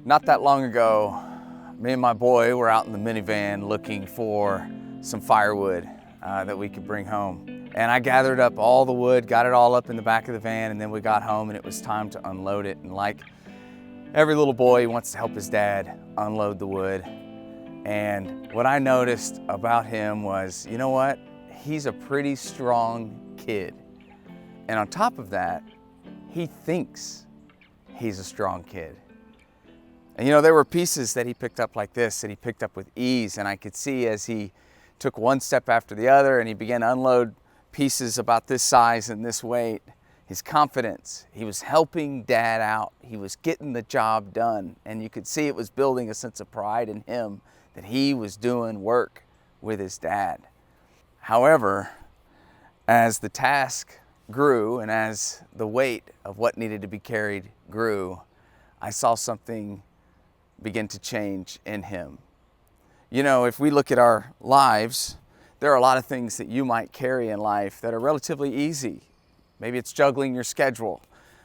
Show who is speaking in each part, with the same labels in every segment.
Speaker 1: Not that long ago, me and my boy were out in the minivan looking for some firewood that we could bring home. And I gathered up all the wood, got it all up in the back of the van, and then we got home and it was time to unload it. And like every little boy, he wants to help his dad unload the wood. And what I noticed about him was, you know what? He's a pretty strong kid. And on top of that, he thinks he's a strong kid. And you know, there were pieces that he picked up like this that he picked up with ease, and I could see as he took one step after the other and he began to unload pieces about this size and this weight, his confidence, he was helping Dad out. He was getting the job done, and you could see it was building a sense of pride in him that he was doing work with his dad. However, as the task grew and as the weight of what needed to be carried grew, I saw something begin to change in him. You know, if we look at our lives, there are a lot of things that you might carry in life that are relatively easy. Maybe it's juggling your schedule.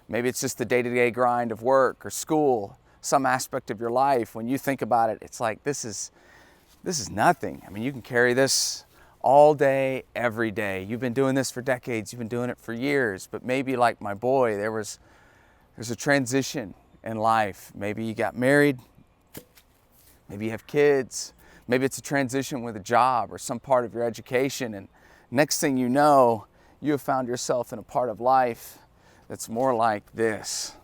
Speaker 1: Maybe it's just the day-to-day grind of work or school, some aspect of your life. When you think about it, it's like, this is nothing. I mean, you can carry this all day, every day. You've been doing this for decades. You've been doing it for years. But maybe like my boy, there's a transition in life. Maybe you got married. Maybe you have kids. Maybe it's a transition with a job or some part of your education. And next thing you know, you have found yourself in a part of life that's more like this.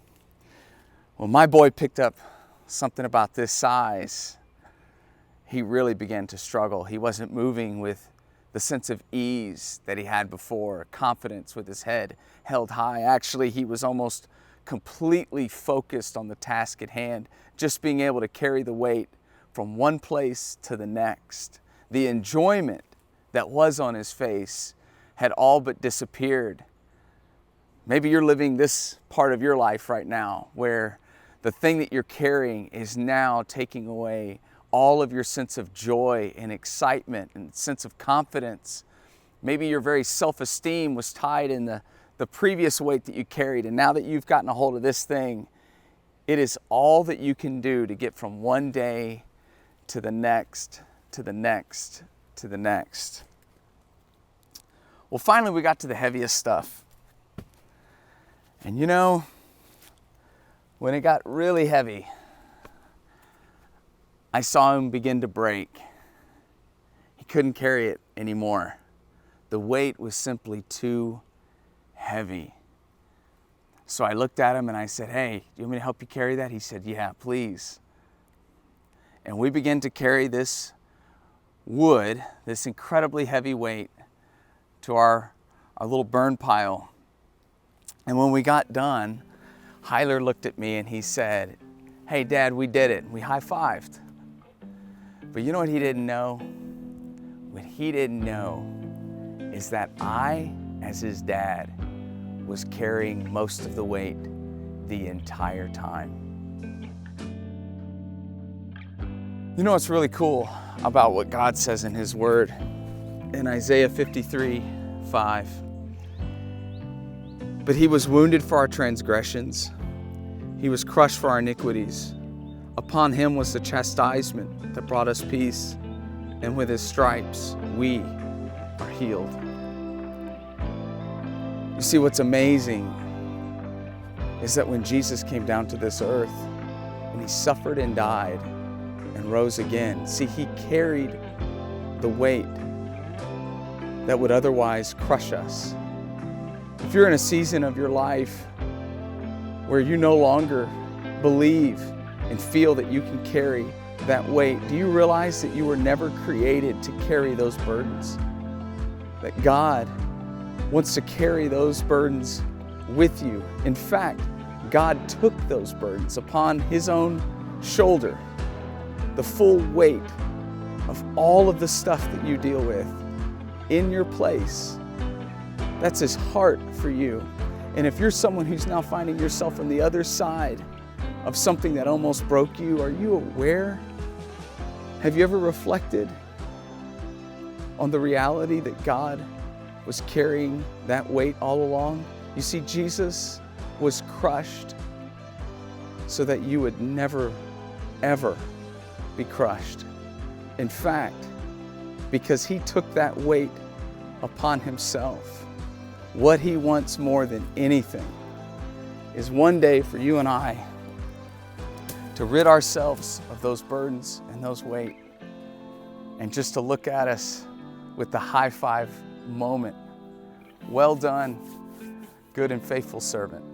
Speaker 1: Well, my boy picked up something about this size. He really began to struggle. He wasn't moving with the sense of ease that he had before, confidence with his head held high. Actually, he was almost completely focused on the task at hand, just being able to carry the weight from one place to the next. The enjoyment that was on his face had all but disappeared. Maybe you're living this part of your life right now where the thing that you're carrying is now taking away all of your sense of joy and excitement and sense of confidence. Maybe your very self-esteem was tied in the previous weight that you carried, and now that you've gotten a hold of this thing, it is all that you can do to get from one day to the next, to the next, to the next. Well, finally we got to the heaviest stuff. And you know, when it got really heavy, I saw him begin to break. He couldn't carry it anymore. The weight was simply too heavy. So I looked at him and I said, "Hey, do you want me to help you carry that?" He said, "Yeah, please." And we began to carry this wood, this incredibly heavy weight, to our little burn pile. And when we got done, Hyler looked at me and he said, "Hey, Dad, we did it." We high-fived. But you know what he didn't know? What he didn't know is that I, as his dad, was carrying most of the weight the entire time. You know what's really cool about what God says in His Word? In Isaiah 53:5. "But He was wounded for our transgressions. He was crushed for our iniquities. Upon Him was the chastisement that brought us peace, and with His stripes we are healed." You see, what's amazing is that when Jesus came down to this earth and He suffered and died and rose again, see, He carried the weight that would otherwise crush us. If you're in a season of your life where you no longer believe and feel that you can carry that weight, do you realize that you were never created to carry those burdens? That God wants to carry those burdens with you. In fact, God took those burdens upon His own shoulder, the full weight of all of the stuff that you deal with in your place. That's His heart for you. And if you're someone who's now finding yourself on the other side of something that almost broke you, are you aware? Have you ever reflected on the reality that God was carrying that weight all along? You see, Jesus was crushed so that you would never ever be crushed. In fact, because he took that weight upon himself, what he wants more than anything is one day for you and I to rid ourselves of those burdens and those weight, and just to look at us with the high five moment. Well done, good and faithful servant.